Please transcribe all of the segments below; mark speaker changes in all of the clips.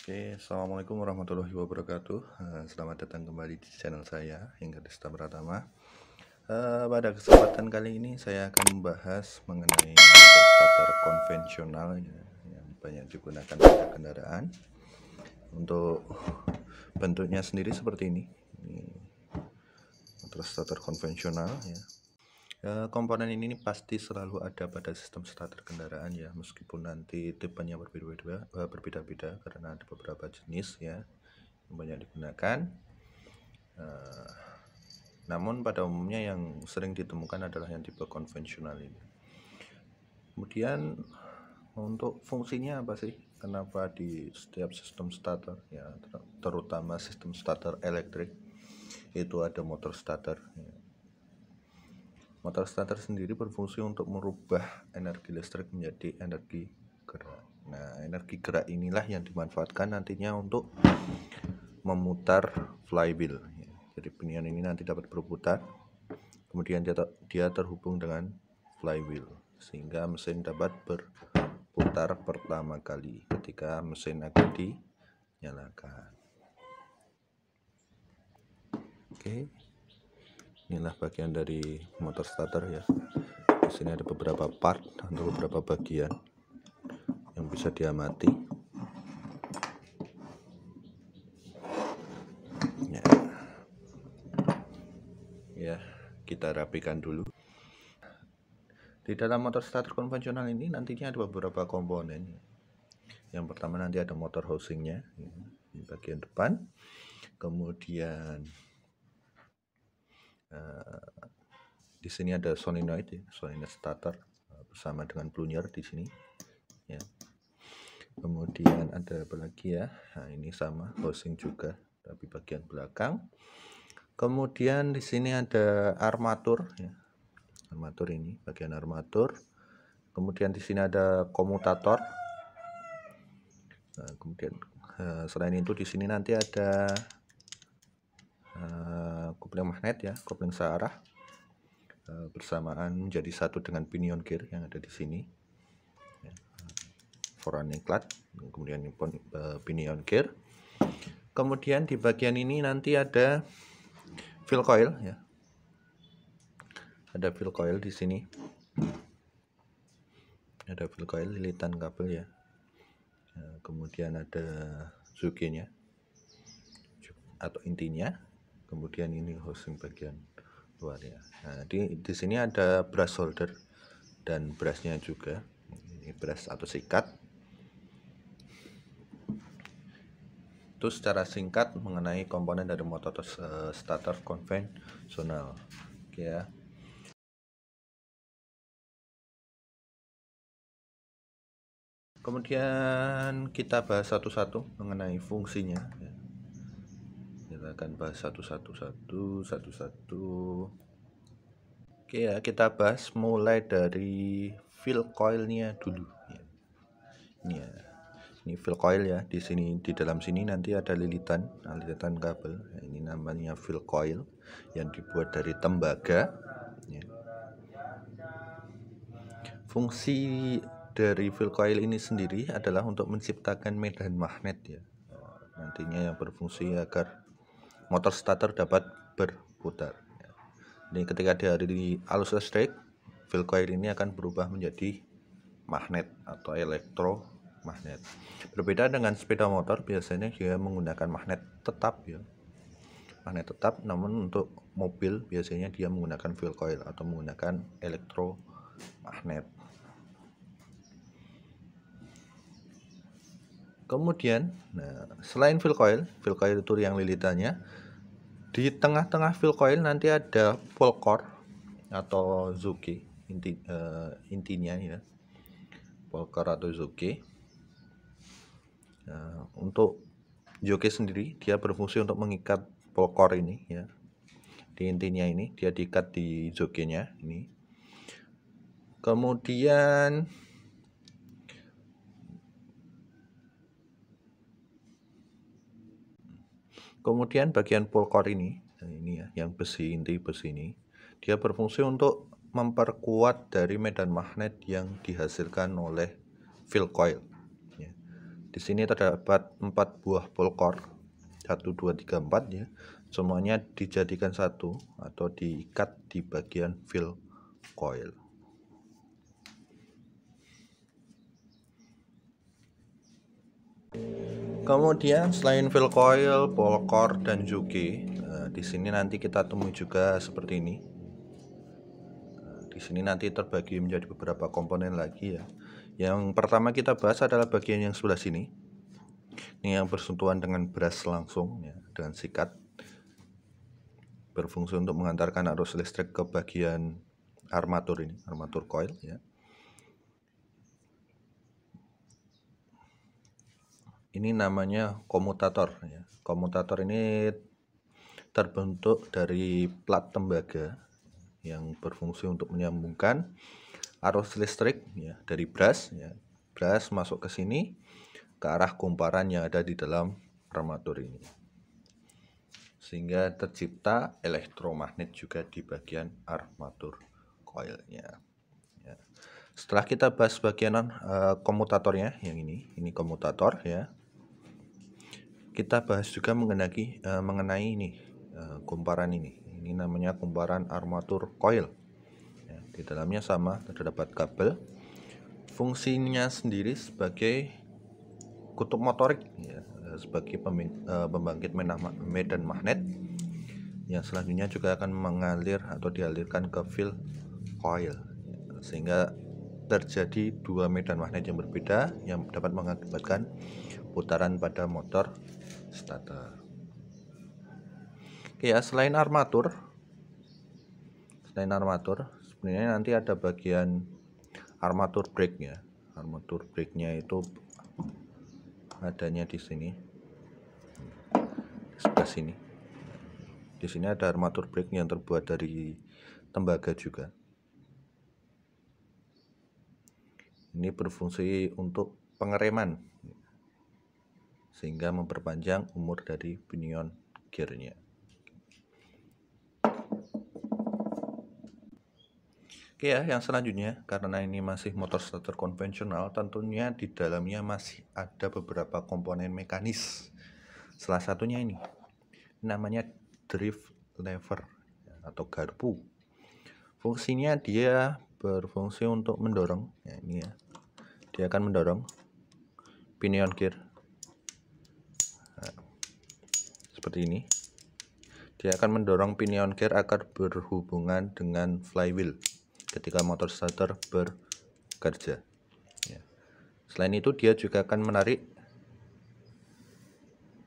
Speaker 1: Oke, Assalamualaikum warahmatullahi wabarakatuh. Selamat datang kembali di channel saya, Hingga Desta Pratama. Pada kesempatan kali ini saya akan membahas mengenai motor starter konvensional yang banyak digunakan pada kendaraan. Untuk bentuknya sendiri seperti ini. Ini motor starter konvensional ya. Komponen ini pasti selalu ada pada sistem starter kendaraan ya, meskipun nanti tipenya berbeda-beda karena ada beberapa jenis ya yang banyak digunakan. Namun pada umumnya yang sering ditemukan adalah yang tipe konvensional ini. Kemudian untuk fungsinya apa sih? Kenapa di setiap sistem starter ya, terutama sistem starter elektrik itu ada motor starter ya. Motor starter sendiri berfungsi untuk merubah energi listrik menjadi energi gerak. Nah, energi gerak inilah yang dimanfaatkan nantinya untuk memutar flywheel. Jadi pinion ini nanti dapat berputar, kemudian dia terhubung dengan flywheel, sehingga mesin dapat berputar pertama kali ketika mesin akan dinyalakan. Oke. Inilah bagian dari motor starter ya. Di sini ada beberapa part atau beberapa bagian yang bisa diamati. Ya, kita rapikan dulu. Di dalam motor starter konvensional ini nantinya ada beberapa komponen. Yang pertama nanti ada motor housingnya di bagian depan. Kemudian di sini ada solenoid ya, solenoid starter bersama dengan plunger di sini ya. Kemudian ada apa lagi ya? Nah, ini sama housing juga tapi bagian belakang. Kemudian di sini ada armatur ya. Armatur ini bagian armatur. Kemudian di sini ada komutator. Nah, kemudian selain itu di sini nanti ada kopling magnet ya, kopling searah bersamaan menjadi satu dengan pinion gear yang ada di sini. Ya. Forerunning clutch, kemudian pinion gear. Kemudian di bagian ini nanti ada fill coil ya. Ada fill coil di sini. Ada fill coil lilitan kabel ya. Kemudian ada zuge-nya atau intinya. Kemudian ini housing bagian luar ya. Nah, di sini ada brush holder dan brushnya juga. Ini brush atau sikat. Itu secara singkat mengenai komponen dari motor starter konvensional. Oke ya. Kemudian kita bahas satu-satu mengenai fungsinya ya. Kita akan bahas satu-satu. Oke ya, kita bahas mulai dari fill coilnya dulu ya. Ini ya. Ini fill coil ya. Di sini di dalam sini nanti ada lilitan kabel. Nah, ini namanya fill coil yang dibuat dari tembaga ya. Fungsi dari fill coil ini sendiri adalah untuk menciptakan medan magnet ya. Nantinya yang berfungsi agar motor starter dapat berputar. Ini ketika di arus listrik, fill coil ini akan berubah menjadi magnet atau elektromagnet. Berbeda dengan sepeda motor, biasanya dia menggunakan magnet tetap ya. Magnet tetap, namun untuk mobil biasanya dia menggunakan fill coil atau menggunakan elektromagnet. Kemudian, selain fill coil itu yang lilitannya, di tengah-tengah fill coil nanti ada pole core atau zuge intinya ya, pole core atau zuge. Untuk zuge sendiri dia berfungsi untuk mengikat pole core ini ya, di intinya ini dia diikat di zuge-nya ini. Kemudian bagian pole core ini ya, yang besi ini, dia berfungsi untuk memperkuat dari medan magnet yang dihasilkan oleh fill coil ya. Di sini terdapat 4 buah ball core, 1, 2, 3, 4 ya. Semuanya dijadikan satu atau diikat di bagian fill coil. Kemudian selain fill coil, ball core dan joki, di sini nanti kita temui juga seperti ini. Di sini nanti terbagi menjadi beberapa komponen lagi ya. Yang pertama kita bahas adalah bagian yang sebelah sini. Ini yang bersentuhan dengan brush langsung ya, dengan sikat. Berfungsi untuk mengantarkan arus listrik ke bagian armatur ini, armatur coil ya. Ini namanya komutator ya. Komutator ini terbentuk dari plat tembaga yang berfungsi untuk menyambungkan arus listrik ya dari brush ya. Brush masuk ke sini ke arah kumparan yang ada di dalam armatur ini. Sehingga tercipta elektromagnet juga di bagian armatur coilnya. Ya. Setelah kita bahas bagian komutatornya yang ini komutator ya. Kita bahas juga mengenai ini kumparan ini. Ini namanya kumparan armatur coil. Ya, di dalamnya sama terdapat kabel. Fungsinya sendiri sebagai kutub motorik ya, sebagai pembangkit medan magnet yang selanjutnya juga akan mengalir atau dialirkan ke fill coil ya, sehingga terjadi dua medan magnet yang berbeda yang dapat mengakibatkan putaran pada motor starter. Oke ya, selain armatur sebenarnya nanti ada bagian armatur brake ya. Armatur brake-nya itu adanya di sini, sebelah sini. Di sini ada armatur brake yang terbuat dari tembaga juga. Ini berfungsi untuk pengereman sehingga memperpanjang umur dari pinion gearnya. Oke ya, yang selanjutnya karena ini masih motor starter konvensional, tentunya di dalamnya masih ada beberapa komponen mekanis. Salah satunya ini namanya drive lever atau garpu. Fungsinya dia berfungsi untuk mendorong ya, ini ya. Dia akan mendorong pinion gear. Nah, seperti ini. Dia akan mendorong pinion gear agar berhubungan dengan flywheel ketika motor starter bekerja ya. Selain itu dia juga akan menarik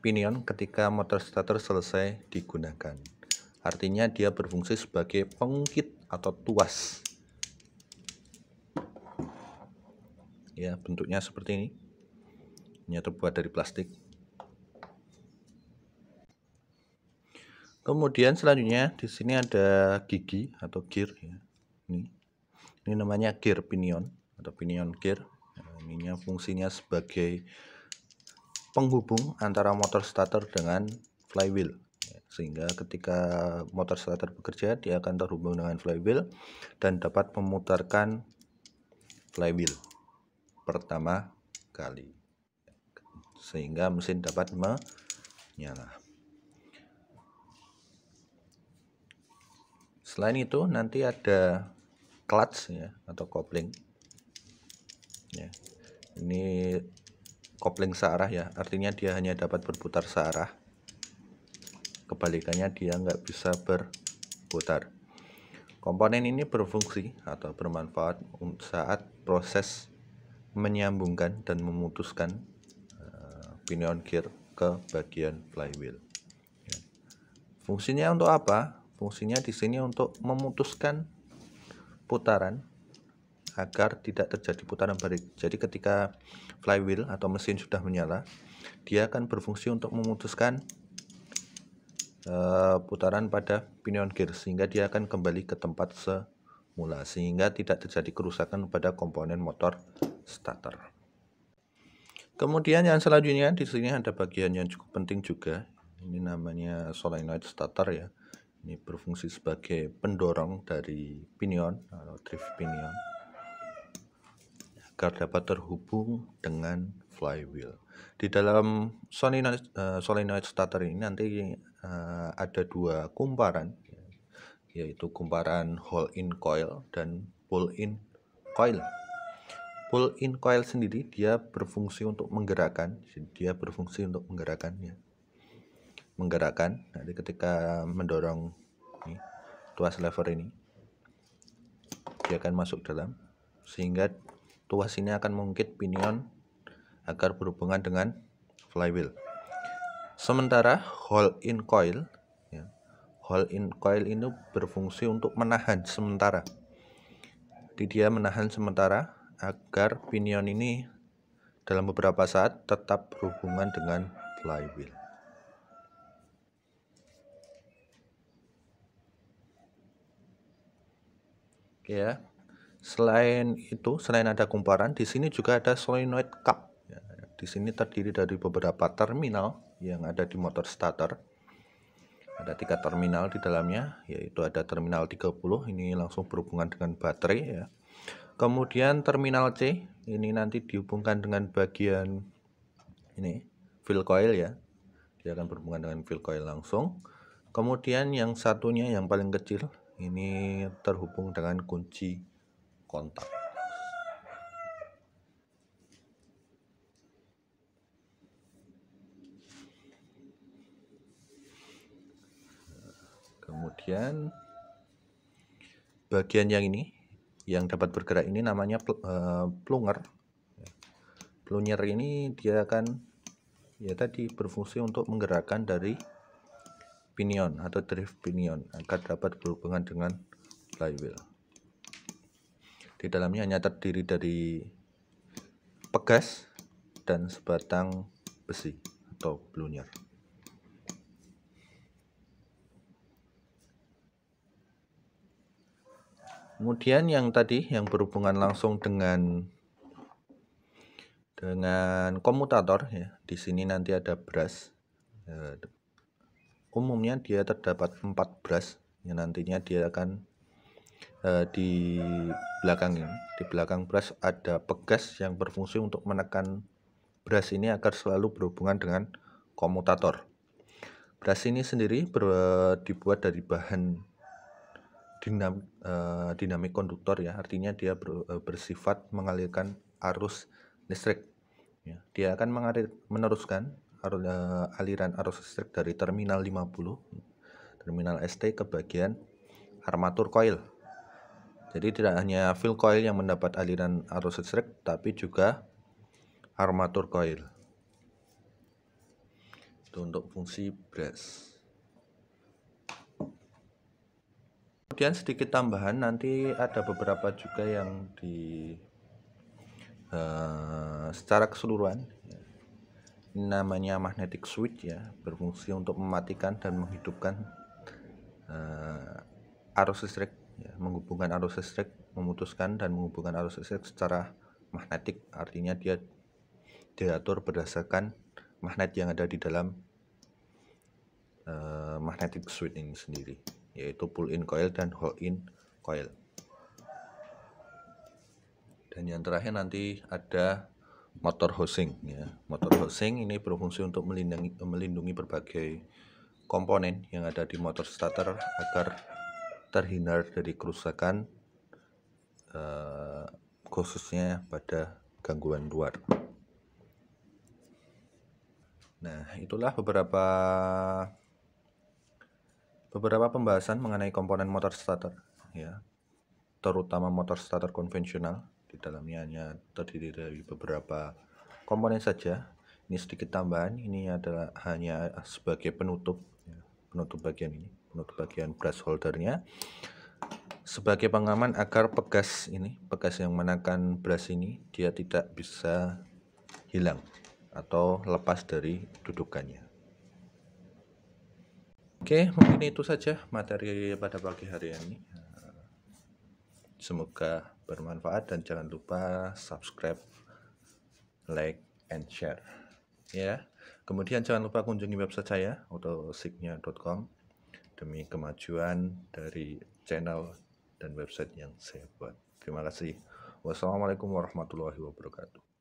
Speaker 1: pinion ketika motor starter selesai digunakan. Artinya dia berfungsi sebagai pengungkit atau tuas ya, bentuknya seperti ini. Ini terbuat dari plastik. Kemudian selanjutnya di sini ada gigi atau gear ya. Ini namanya gear pinion atau pinion gear. Nah, ini fungsinya sebagai penghubung antara motor starter dengan flywheel. Sehingga ketika motor starter bekerja, dia akan terhubung dengan flywheel dan dapat memutarkan flywheel pertama kali. Sehingga mesin dapat menyala. Selain itu nanti ada clutch ya atau kopling ya. Ini kopling searah ya, artinya dia hanya dapat berputar searah, kebalikannya dia nggak bisa berputar. Komponen ini berfungsi atau bermanfaat saat proses menyambungkan dan memutuskan pinion gear ke bagian flywheel ya. Fungsinya untuk apa? Fungsinya di sini untuk memutuskan putaran agar tidak terjadi putaran balik. Jadi ketika flywheel atau mesin sudah menyala, dia akan berfungsi untuk memutuskan putaran pada pinion gear sehingga dia akan kembali ke tempat semula sehingga tidak terjadi kerusakan pada komponen motor starter. Kemudian yang selanjutnya di sini ada bagian yang cukup penting juga. Ini namanya solenoid starter ya. Ini berfungsi sebagai pendorong dari pinion atau drive pinion. agar dapat terhubung dengan flywheel. Di dalam solenoid starter ini nanti ada dua kumparan, yaitu kumparan Hall-in coil dan Pull-in coil. Pull-in coil sendiri dia berfungsi untuk menggerakkan, menggerakkan. Nanti ketika mendorong tuas lever ini, dia akan masuk dalam, sehingga tuas ini akan mengungkit pinion agar berhubungan dengan flywheel. Sementara Hall-in coil ini berfungsi untuk menahan sementara. Jadi dia menahan sementara agar pinion ini dalam beberapa saat tetap berhubungan dengan flywheel. Ya, selain ada kumparan, di sini juga ada solenoid cup. Ya, di sini terdiri dari beberapa terminal yang ada di motor starter. Ada 3 terminal di dalamnya, yaitu ada terminal 30, ini langsung berhubungan dengan baterai ya. Kemudian terminal C ini nanti dihubungkan dengan bagian ini fill coil ya. Dia akan berhubungan dengan fill coil langsung. Kemudian yang satunya yang paling kecil ini terhubung dengan kunci kontak. Kemudian bagian yang ini yang dapat bergerak ini namanya plunger. Plunger ini dia akan berfungsi untuk menggerakkan dari pinion atau drive pinion agar dapat berhubungan dengan flywheel. Di dalamnya hanya terdiri dari pegas dan sebatang besi atau plunger. Kemudian yang tadi yang berhubungan langsung dengan komutator ya. Di sini nanti ada brush. Umumnya dia terdapat 4 brush yang nantinya dia akan di belakang brush ada pegas yang berfungsi untuk menekan brush ini agar selalu berhubungan dengan komutator. Brush ini sendiri dibuat dari bahan dinamik konduktor ya, artinya dia bersifat mengalirkan arus listrik ya. Dia akan meneruskan aliran arus listrik dari terminal 50 terminal ST ke bagian armatur coil. Jadi tidak hanya fill coil yang mendapat aliran arus listrik, tapi juga armatur coil. Itu untuk fungsi brush. Kemudian sedikit tambahan, nanti ada beberapa juga yang secara keseluruhan ini namanya magnetic switch ya, berfungsi untuk mematikan dan menghidupkan arus listrik ya, menghubungkan arus listrik, memutuskan dan menghubungkan arus listrik secara magnetik, artinya dia diatur berdasarkan magnet yang ada di dalam magnetic switch ini sendiri, yaitu pull-in coil dan Hall-in coil. Dan yang terakhir nanti ada motor housing ya. Motor housing ini berfungsi untuk melindungi berbagai komponen yang ada di motor starter agar terhindar dari kerusakan, khususnya pada gangguan luar. Nah, itulah beberapa pembahasan mengenai komponen motor starter ya, terutama motor starter konvensional. Di dalamnya hanya terdiri dari beberapa komponen saja. Ini sedikit tambahan, ini adalah hanya sebagai penutup ya, penutup bagian brush holdernya, sebagai pengaman agar pegas yang menekan brush ini dia tidak bisa hilang atau lepas dari dudukannya. Oke, mungkin itu saja materi pada pagi hari ini. Semoga bermanfaat dan jangan lupa subscribe, like, and share ya. Kemudian jangan lupa kunjungi website saya autosignia.com demi kemajuan dari channel dan website yang saya buat. Terima kasih. Wassalamualaikum warahmatullahi wabarakatuh.